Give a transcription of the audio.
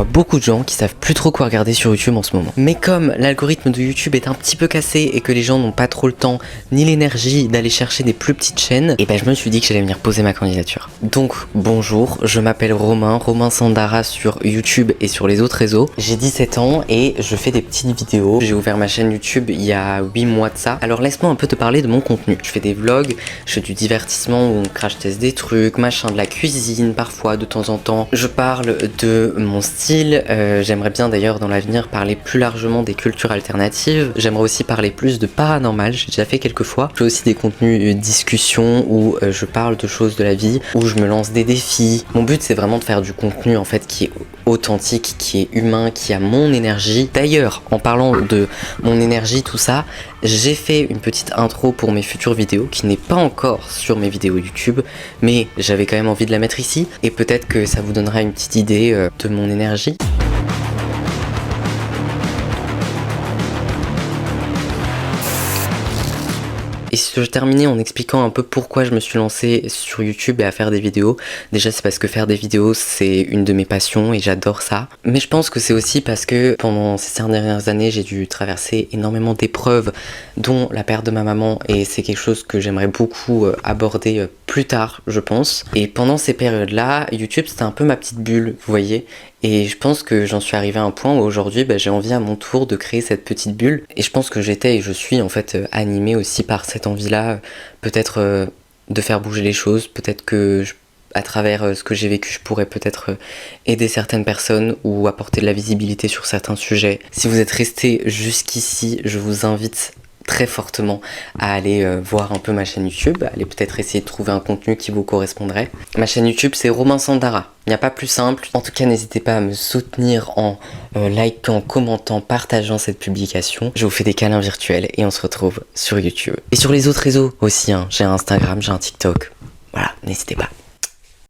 pour beaucoup de gens qui savent plus trop quoi regarder sur YouTube en ce moment. Mais comme l'algorithme de YouTube est un petit peu cassé et que les gens n'ont pas trop le temps ni l'énergie d'aller chercher des plus petites chaînes, et ben je me suis dit que j'allais venir poser ma candidature. Donc bonjour, je m'appelle Romain Sandara sur YouTube et sur les autres réseaux. J'ai 17 ans et je fais des petites vidéos. J'ai ouvert ma chaîne YouTube il y a 8 mois de ça. Alors laisse-moi un peu te parler de mon contenu. Je fais des vlogs, je fais du divertissement où on crash test des trucs, machin, de la cuisine parfois de temps en temps. Je parle de mon style, j'aimerais bien d'ailleurs dans l'avenir parler plus largement des cultures alternatives. J'aimerais aussi parler plus de paranormal, j'ai déjà fait quelques fois. Je fais aussi des contenus discussion où je parle de choses de la vie, où je me lance des défis. Mon but c'est vraiment de faire du contenu en fait qui est authentique, qui est humain, qui a mon énergie. D'ailleurs, en parlant de mon énergie, tout ça, j'ai fait une petite intro pour mes futures vidéos qui n'est pas encore sur mes vidéos YouTube, mais j'avais quand même envie de la mettre ici et peut-être que ça vous donnera une petite idée de mon énergie. Et si je terminais en expliquant un peu pourquoi je me suis lancé sur YouTube et à faire des vidéos. Déjà c'est parce que faire des vidéos c'est une de mes passions et j'adore ça. Mais je pense que c'est aussi parce que pendant ces 5 dernières années j'ai dû traverser énormément d'épreuves dont la perte de ma maman et c'est quelque chose que j'aimerais beaucoup aborder plus tard je pense. Et pendant ces périodes là YouTube c'était un peu ma petite bulle vous voyez. Et je pense que j'en suis arrivé à un point où aujourd'hui j'ai envie à mon tour de créer cette petite bulle. Et je pense que j'étais et je suis en fait animée aussi par cette envie-là, peut-être de faire bouger les choses, peut-être que à travers ce que j'ai vécu, je pourrais peut-être aider certaines personnes ou apporter de la visibilité sur certains sujets. Si vous êtes resté jusqu'ici, je vous invite très fortement à aller voir un peu ma chaîne YouTube, aller peut-être essayer de trouver un contenu qui vous correspondrait. Ma chaîne YouTube c'est Romain Sandara, il n'y a pas plus simple. En tout cas n'hésitez pas à me soutenir en likant, commentant, partageant cette publication. Je vous fais des câlins virtuels et on se retrouve sur YouTube. Et sur les autres réseaux aussi, hein. J'ai un Instagram, j'ai un TikTok, voilà, n'hésitez pas.